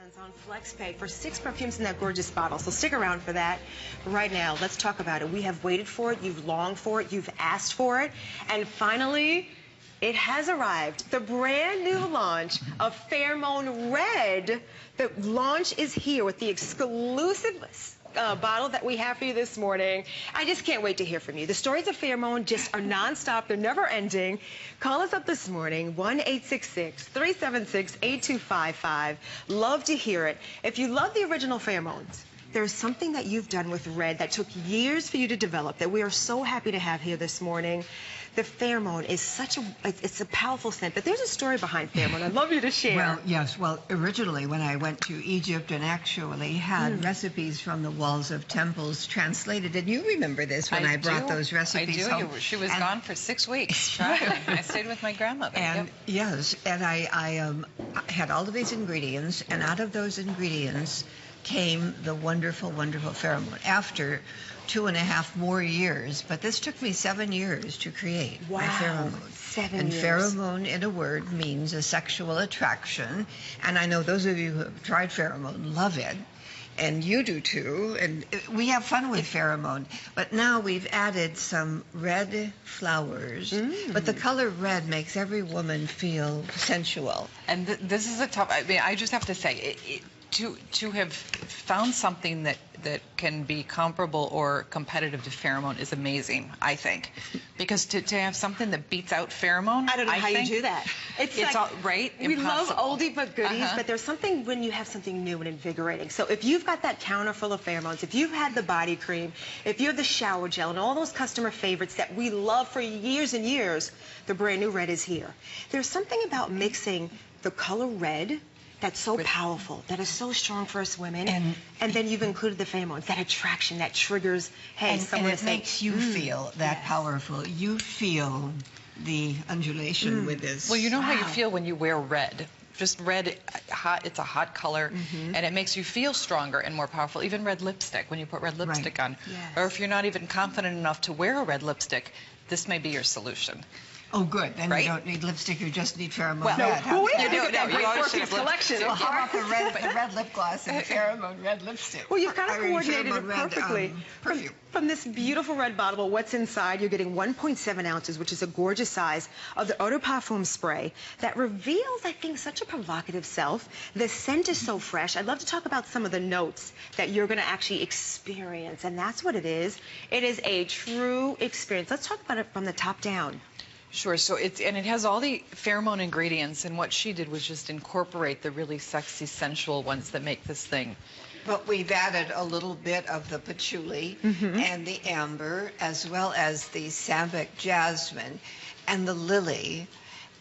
discounts on FlexPay for 6 perfumes in that gorgeous bottle. So stick around for that. Right now, let's talk about it. We have waited for it, you've longed for it, you've asked for it, and finally, it has arrived. The brand new launch of Pheromone Red. The launch is here with the exclusive bottle that we have for you this morning. I just can't wait to hear from you. The stories of Pheromone just are nonstop. They're never ending. Call us up this morning, 1-866-376-8255. Love to hear it. If you love the original Pheromones, there's something that you've done with Red that took years for you to develop that we are so happy to have here this morning. The Pheromone is it's a powerful scent, but there's a story behind Pheromone I'd love you to share. Well, yes. Well, originally when I went to Egypt and actually had recipes from the walls of temples translated, and you remember this when I brought those recipes home. She was gone for 6 weeks traveling. I stayed with my grandmother. And yes, and I had all of these ingredients, and out of those ingredients came the wonderful, wonderful Pheromone. After 2.5 more years, but this took me 7 years to create my Pheromone. 7 years. Pheromone, in a word, means a sexual attraction. And I know those of you who have tried Pheromone love it, and you do too. And we have fun with Pheromone. But now we've added some red flowers. But the color red makes every woman feel sensual. And this is a tough. I mean, I just have to say, to have found something that can be comparable or competitive to Pheromone is amazing, I think. Because to have something that beats out Pheromone, I don't know how you do that. It's like, all, right? We love oldie but goodies, but there's something when you have something new and invigorating. So if you've got that counter full of Pheromones, if you've had the body cream, if you have the shower gel, and all those customer favorites that we love for years and years, the brand new Red is here. There's something about mixing the color red that's so powerful, that is so strong for us women, and then you've included the Pheromones, that attraction, that triggers, hey, someone and it makes you feel that powerful. You feel the undulation with this. Well, you know how you feel when you wear red. Just red, hot. It's a hot color, and it makes you feel stronger and more powerful. Even red lipstick, when you put red lipstick on. Or if you're not even confident enough to wear a red lipstick, this may be your solution. Oh, good. Then you don't need lipstick. You just need Pheromone Red. Red. You always should have collection. So how about the red lip gloss and Pheromone Red lipstick? Well, you've kind of coordinated it perfectly. Perfume. From this beautiful red bottle, what's inside? You're getting 1.7 ounces, which is a gorgeous size, of the Eau de Parfum spray that reveals, I think, such a provocative self. The scent is so fresh. I'd love to talk about some of the notes that you're going to actually experience, and that's what it is. It is a true experience. Let's talk about it from the top down. Sure. So it has all the Pheromone ingredients, and what she did was just incorporate the really sexy, sensual ones that make this thing. But we've added a little bit of the patchouli and the amber, as well as the sambac jasmine and the lily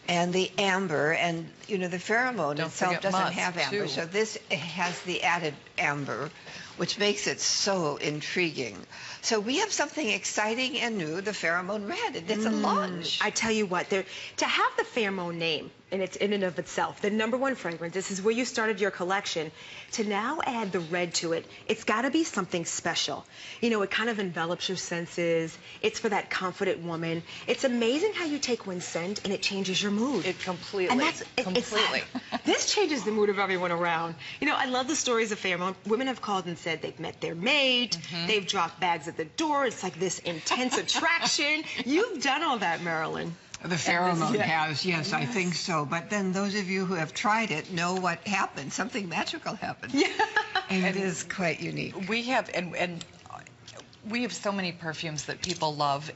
and the amber. And, you know, the Pheromone itself doesn't have amber, too. So this has the added amber, which makes it so intriguing. So we have something exciting and new, the Pheromone Red. It's a launch. I tell you what, to have the Pheromone name, and it's in and of itself, the #1 fragrance, this is where you started your collection, to now add the red to it, it's got to be something special. You know, it kind of envelops your senses. It's for that confident woman. It's amazing how you take one scent and it changes your mood. It completely, and that's, this changes the mood of everyone around. You know, I love the stories of Pheromone. Women have called and said they've met their mate, they've dropped bags at the door. It's like this intense attraction. You've done all that, Marilyn. The Pheromone has, yes, I think so. But then those of you who have tried it know what happened. Something magical happened. And it is quite unique. We have, and we have so many perfumes that people love,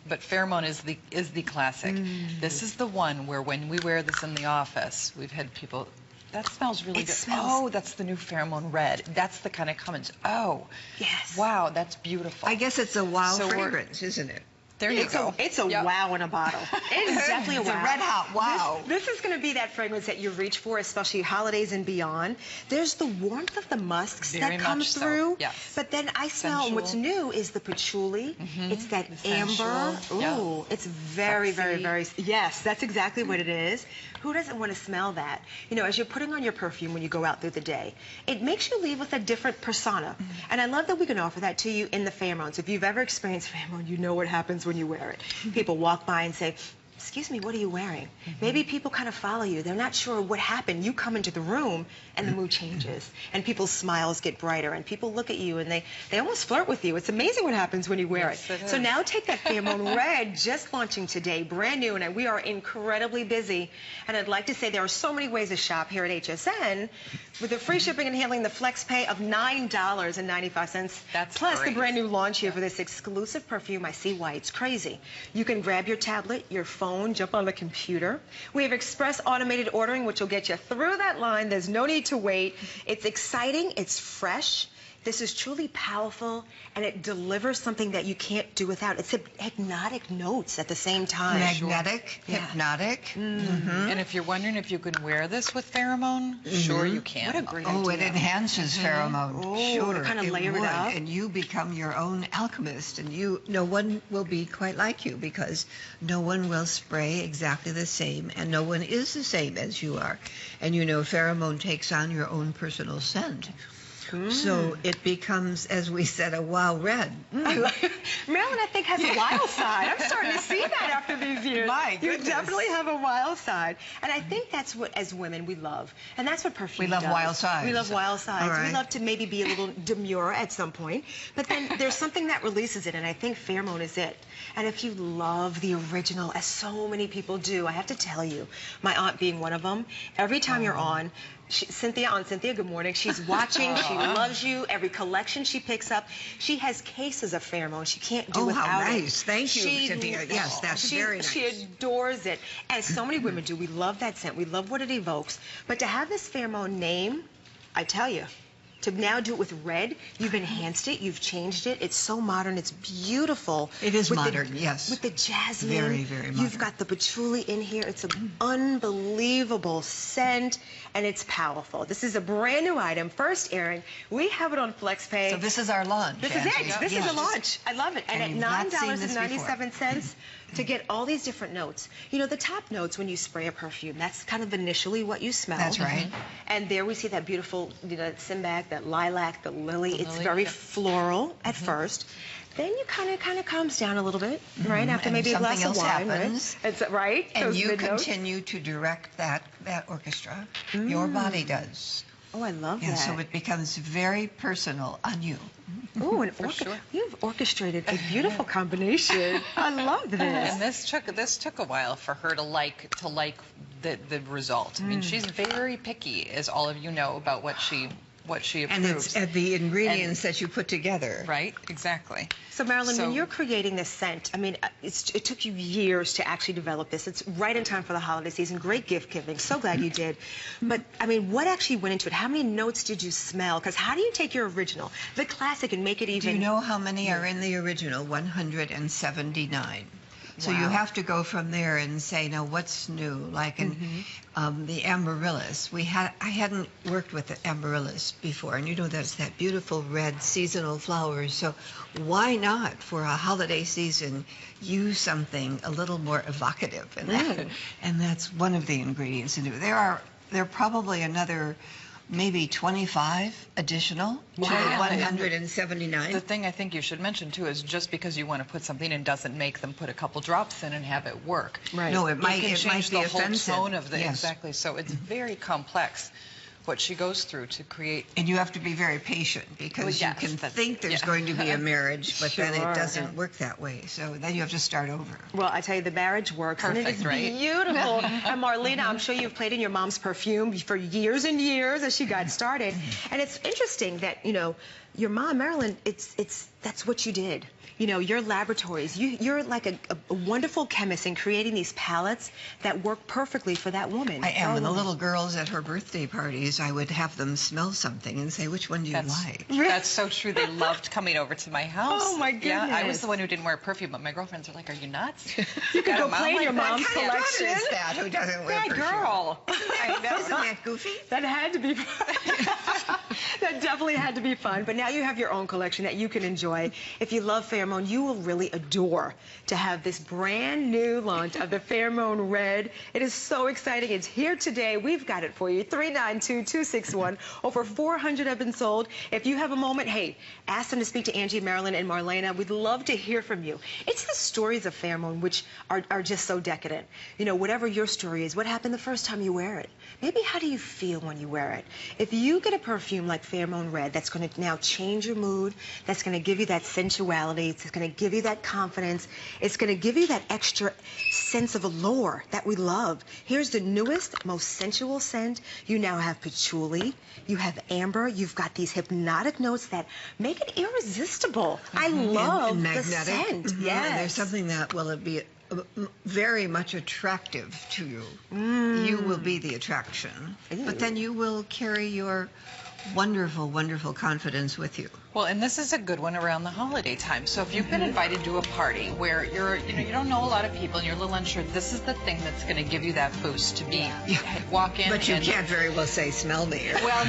but Pheromone is the classic. This is the one where when we wear this in the office, we've had people, that smells really good. Oh, that's the new Pheromone Red. That's the kind of comments. Oh, yes. Wow, that's beautiful. I guess it's a wow fragrance, isn't it? There you go. It's a wow in a bottle. It is definitely a wow. It's a red hot wow. This is going to be that fragrance that you reach for, especially holidays and beyond. There's the warmth of the musks that comes through. Yes. But then I smell, and what's new is the patchouli. It's that amber. Ooh, it's very, very, yes, that's exactly what it is. Who doesn't want to smell that? You know, as you're putting on your perfume when you go out through the day, it makes you leave with a different persona. And I love that we can offer that to you in the Pheromones. If you've ever experienced Pheromone, you know what happens when you wear it. People walk by and say, excuse me, what are you wearing? Maybe people kind of follow you. They're not sure what happened. You come into the room and the mood changes and people's smiles get brighter and people look at you and they almost flirt with you. It's amazing what happens when you wear it. So now take that Pheromone Red, just launching today, brand new, and we are incredibly busy. And I'd like to say there are so many ways to shop here at HSN with the free shipping and handling, the flex pay of $9.95. That's plus great. The brand new launch here for this exclusive perfume. I see why it's crazy. You can grab your tablet, your phone, jump on the computer. We have express automated ordering, which will get you through that line. There's no need to wait. It's exciting. It's fresh. This is truly powerful, and it delivers something that you can't do without. It's hypnotic notes at the same time. Magnetic, hypnotic. And if you're wondering if you can wear this with pheromone, sure you can. What a great Oh, idea. it enhances pheromone. Oh, Sure, kind of layer it would. up. And you become your own alchemist, and no one will be quite like you because no one will spray exactly the same, and no one is the same as you are. And pheromone takes on your own personal scent. So it becomes, as we said, a wild red. Marilyn, I think, has a wild side. I'm starting to see that after these years. My You goodness. definitely have a wild side. And I think that's what, as women, we love. And that's what perfume We love does. wild sides. We love wild sides. All right. We love to maybe be a little demure at some point. But then there's something that releases it, and I think pheromone is it. And if you love the original, as so many people do, I have to tell you, my aunt being one of them, every time you're on, Cynthia, good morning. She's watching. She loves you. Every collection she picks up, she has cases of pheromone. She can't do without how it. nice. Thank you, Cynthia. Yes, that's very nice. She adores it. As so many women do. We love that scent. We love what it evokes. But to have this pheromone name, I tell you, to now do it with red, you've enhanced it, you've changed it. It's so modern, it's beautiful. It is With modern, yes. With the jasmine. Very, very modern. You've got the patchouli in here. It's an unbelievable scent, and it's powerful. This is a brand new item, first airing. We have it on FlexPay. So this is our launch. This is it. This is a launch. I love it. And you've at not seen this $9.97 to get all these different notes. The top notes when you spray a perfume, that's kind of initially what you smell. That's right. And there we see that beautiful, simbac, that lilac, the lily. It's very floral at first. Then you kind of calms down a little bit, right? After And maybe a glass of something wine, else happens. right? It's right. And Those you mid-notes. continue to direct that orchestra. Your body does. Oh, I love Yeah, that. so it becomes very personal on you. Oh, and sure. You've orchestrated a beautiful combination. I love this. And this took a while for her to like the result. I mean, she's very picky, as all of you know, about what she approves. And it's the ingredients that you put together. Right, exactly. So, Marilyn, So- when you're creating this scent, I mean, it took you years to actually develop this. It's right in time for the holiday season. Great gift giving. So glad you did. But, I mean, what actually went into it? How many notes did you smell? Because how do you take your original, the classic, and make it even... Do you know how many are in the original? 179. So you have to go from there and say, now what's new? Like in the amaryllis, I hadn't worked with the amaryllis before, and that's that beautiful red seasonal flowers. So why not, for a holiday season, use something a little more evocative? And that's one of the ingredients. And there are probably another maybe 25 additional to the 179. The thing I think you should mention, too, is just because you want to put something in doesn't make them put a couple drops in and have it work. Right. No, it might change be the offensive. whole tone of the... Yes. Exactly. So it's very complex what she goes through to create... And you have to be very patient because you can think there's going to be a marriage, but then it doesn't work that way. So then you have to start over. Well, I tell you, the marriage works. And it is beautiful. And Marlena, I'm sure you've played in your mom's perfume for years and years as she got started. And it's interesting that, your mom, Marilyn, that's what you did. Your laboratories, you're like a wonderful chemist in creating these palettes that work perfectly for that woman. I am. And the little girls at her birthday parties, I would have them smell something and say, which one do you like? That's so true. They loved coming over to my house. Oh, my goodness. Yeah, I was the one who didn't wear perfume, but my girlfriends are like, are you nuts? You could go play in your mom's What kind of collection. daughter is that who doesn't wear That perfume? girl. Isn't that goofy? That had to be. That definitely had to be fun, but now you have your own collection that you can enjoy. If you love Pheromone, you will really adore to have this brand new launch of the Pheromone Red. It is so exciting. It's here today. We've got it for you. 392-261. Over 400 have been sold. If you have a moment, hey, ask them to speak to Angie, Marilyn, and Marlena. We'd love to hear from you. It's the stories of Pheromone which are just so decadent. You know, whatever your story is, what happened the first time you wear it? Maybe how do you feel when you wear it? If you get a perfume like Pheromone Red that's going to now change your mood, that's going to give you that sensuality, it's going to give you that confidence, it's going to give you that extra sense of allure that we love. Here's the newest, most sensual scent. You now have patchouli, you have amber, you've got these hypnotic notes that make it irresistible. I love and the magnetic. scent. Yes. And there's something that will be very much attractive to you. You will be the attraction, but then you will carry your wonderful, wonderful confidence with you. Well, and this is a good one around the holiday time. So if you've been invited to a party where you don't know a lot of people and you're a little unsure, this is the thing that's going to give you that boost to be walk in. But you can't very well say, "Smell me." Well,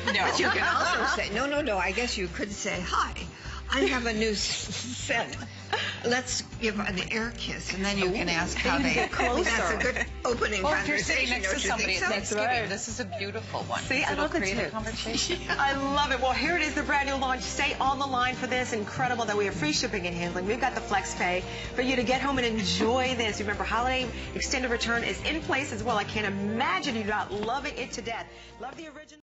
no. But you can also say, no. I guess you could say, "Hi, I have a new scent. Let's give an air kiss," and then you can ask how they. That's a good opening Well, if conversation. you're sitting next to somebody at Thanksgiving, right. this is a beautiful one. See, I love the create a tip. conversation. I love it. Well, here it is, the brand new launch. Stay on the line for this. Incredible that we have free shipping and handling. We've got the Flex Pay for you to get home and enjoy this. Remember, holiday extended return is in place as well. I can't imagine you not loving it to death. Love the original.